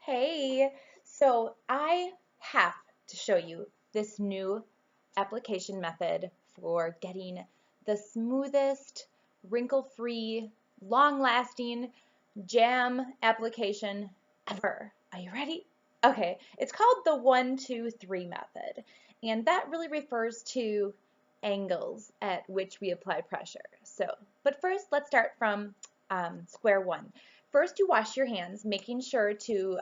Hey, so I have to show you this new application method for getting the smoothest, wrinkle-free, long-lasting jam application ever. Are you ready? Okay, it's called the 1, 2, 3 method, and that really refers to angles at which we apply pressure. But first, let's start from square one. First, you wash your hands, making sure to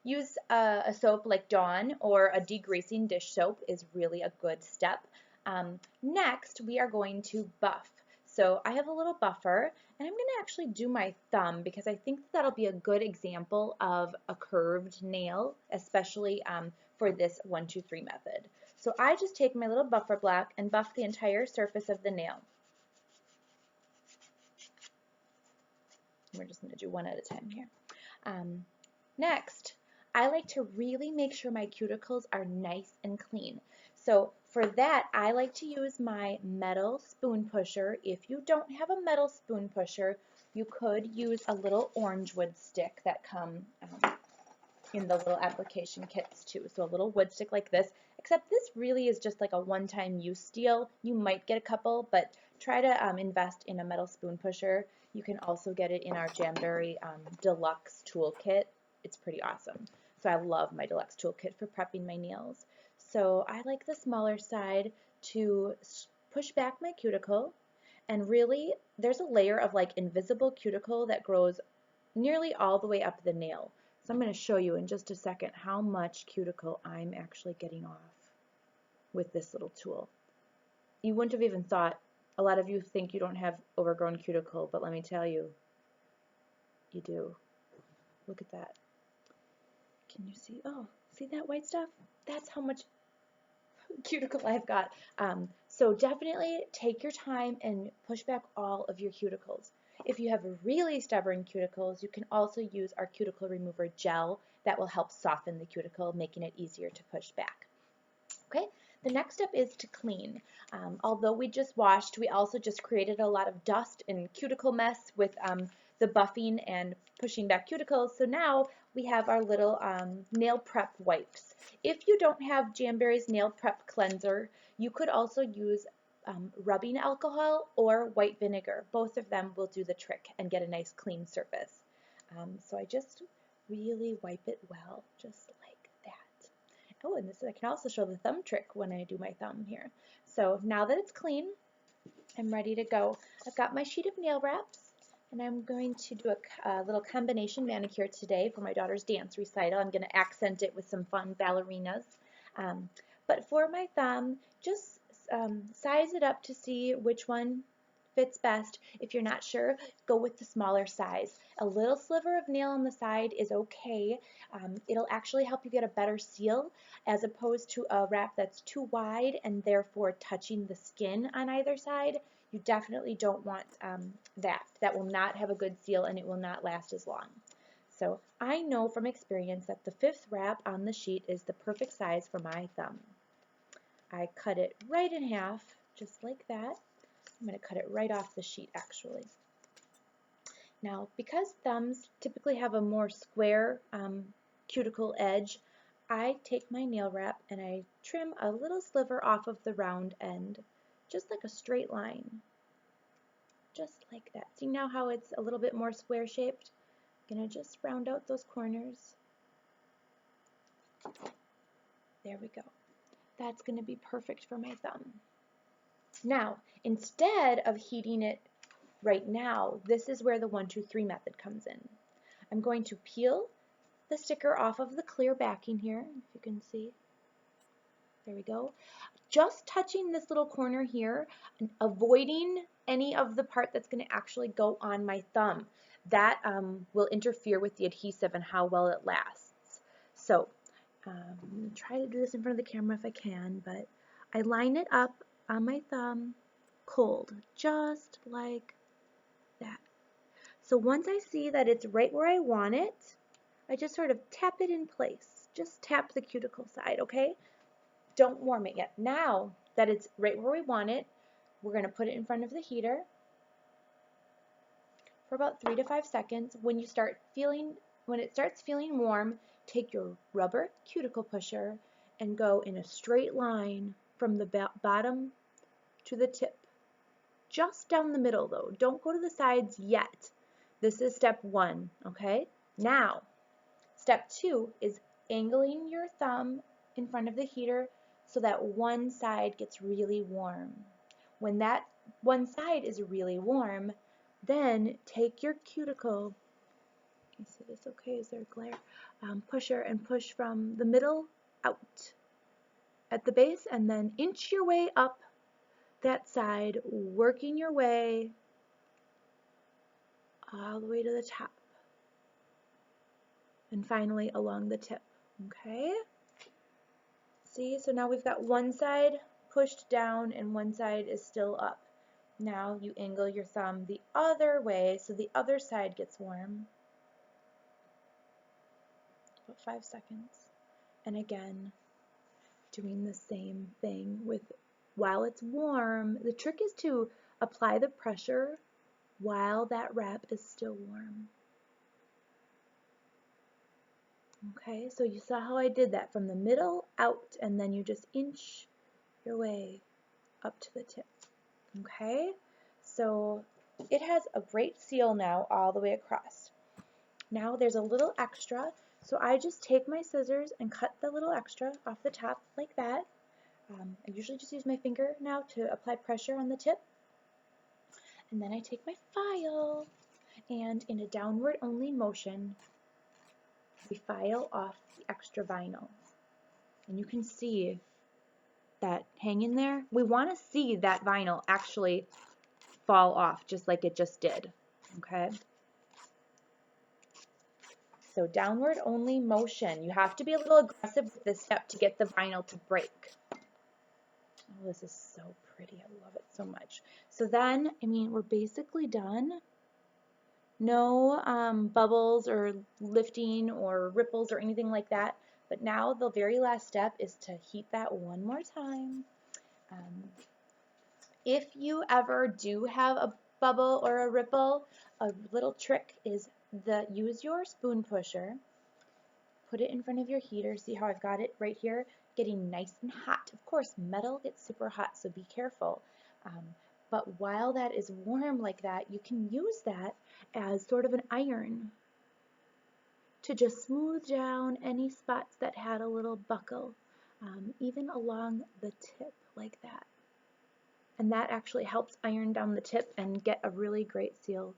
use a soap like Dawn or a degreasing dish soap is really a good step. Next, we are going to buff. So I have a little buffer, and I'm going to actually do my thumb because I think that'll be a good example of a curved nail, especially for this 1, 2, 3 method. So I just take my little buffer block and buff the entire surface of the nail. We're just going to do one at a time here. Next, I like to really make sure my cuticles are nice and clean. So for that, I like to use my metal spoon pusher. If you don't have a metal spoon pusher, you could use a little orange wood stick that come in the little application kits too. So a little wood stick like this, except this really is just like a one-time use deal. You might get a couple, but try to invest in a metal spoon pusher. You can also get it in our Jamberry Deluxe Toolkit. It's pretty awesome. So I love my Deluxe Toolkit for prepping my nails. So I like the smaller side to push back my cuticle, and really there's a layer of like invisible cuticle that grows nearly all the way up the nail. So I'm going to show you in just a second how much cuticle I'm actually getting off with this little tool. You wouldn't have even thought. A lot of you think you don't have overgrown cuticle, but let me tell you, you do. Look at that. Can you see? Oh, see that white stuff? That's how much cuticle I've got. So definitely take your time and push back all of your cuticles. If you have really stubborn cuticles, you can also use our cuticle remover gel that will help soften the cuticle, making it easier to push back. Okay, the next step is to clean. Although we just washed, we also just created a lot of dust and cuticle mess with the buffing and pushing back cuticles. So now we have our little nail prep wipes. If you don't have Jamberry's nail prep cleanser, you could also use rubbing alcohol or white vinegar. Both of them will do the trick and get a nice clean surface. So I just really wipe it well, just like that. Oh, and I can also show the thumb trick when I do my thumb here. So now that it's clean, I'm ready to go. I've got my sheet of nail wraps, and I'm going to do a little combination manicure today for my daughter's dance recital. I'm going to accent it with some fun ballerinas. But for my thumb, just size it up to see which one fits best. If you're not sure, go with the smaller size. A little sliver of nail on the side is okay. It'll actually help you get a better seal as opposed to a wrap that's too wide and therefore touching the skin on either side. You definitely don't want that. That will not have a good seal and it will not last as long. So I know from experience that the 5th wrap on the sheet is the perfect size for my thumb. I cut it right in half, just like that. I'm going to cut it right off the sheet actually. Now, because thumbs typically have a more square cuticle edge, I take my nail wrap and I trim a little sliver off of the round end, just like a straight line. Just like that. See now how it's a little bit more square shaped? I'm going to just round out those corners. There we go. That's going to be perfect for my thumb. Now, instead of heating it right now, this is where the 1, 2, 3 method comes in. I'm going to peel the sticker off of the clear backing here, if you can see. There we go. Just touching this little corner here, and avoiding any of the part that's going to actually go on my thumb. That will interfere with the adhesive and how well it lasts. So I'm going to try to do this in front of the camera if I can, but I line it up on my thumb cold, just like that. So once I see that it's right where I want it, I just sort of tap it in place. Just tap the cuticle side, okay? Don't warm it yet. Now that it's right where we want it, we're going to put it in front of the heater for about 3 to 5 seconds. When you start feeling when it starts feeling warm, take your rubber cuticle pusher and go in a straight line from the bottom to the tip. Just down the middle though. Don't go to the sides yet. This is step 1, okay? Now, step 2 is angling your thumb in front of the heater so that one side gets really warm. When that one side is really warm, then take your cuticle, is this okay? Is there a glare? Pusher and push from the middle out at the base and then inch your way up that side, working your way all the way to the top. And finally along the tip, okay? See, so now we've got one side pushed down and one side is still up. Now you angle your thumb the other way so the other side gets warm. About 5 seconds. And again, doing the same thing with while it's warm. The trick is to apply the pressure while that wrap is still warm. Okay, so you saw how I did that from the middle out, and then you just inch your way up to the tip. Okay, so it has a great seal now all the way across. Now there's a little extra, so I just take my scissors and cut the little extra off the top like that. I usually just use my finger now to apply pressure on the tip. And then I take my file and in a downward only motion, we file off the extra vinyl. And you can see that hanging there. We want to see that vinyl actually fall off just like it just did. Okay? So downward only motion. You have to be a little aggressive with this step to get the vinyl to break. Oh, this is so pretty. I love it so much. So then, I mean, we're basically done. No bubbles or lifting or ripples or anything like that. But now the very last step is to heat that one more time. If you ever do have a bubble or a ripple, a little trick is use your spoon pusher, put it in front of your heater. See how I've got it right here, getting nice and hot. Of course, metal gets super hot, so be careful. But while that is warm like that, you can use that as sort of an iron to just smooth down any spots that had a little buckle, even along the tip like that. And that actually helps iron down the tip and get a really great seal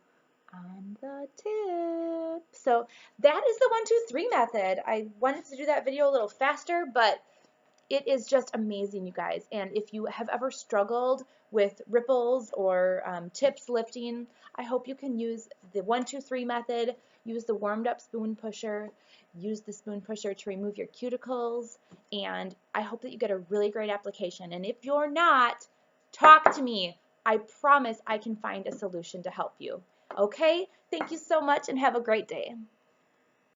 on the tip. So that is the 1, 2, 3 method. I wanted to do that video a little faster, but it is just amazing, you guys. And if you have ever struggled with ripples or tips lifting, I hope you can use the 1, 2, 3 method, use the warmed up spoon pusher, use the spoon pusher to remove your cuticles, and I hope that you get a really great application. And if you're not, talk to me. I promise I can find a solution to help you. Okay? Thank you so much and have a great day.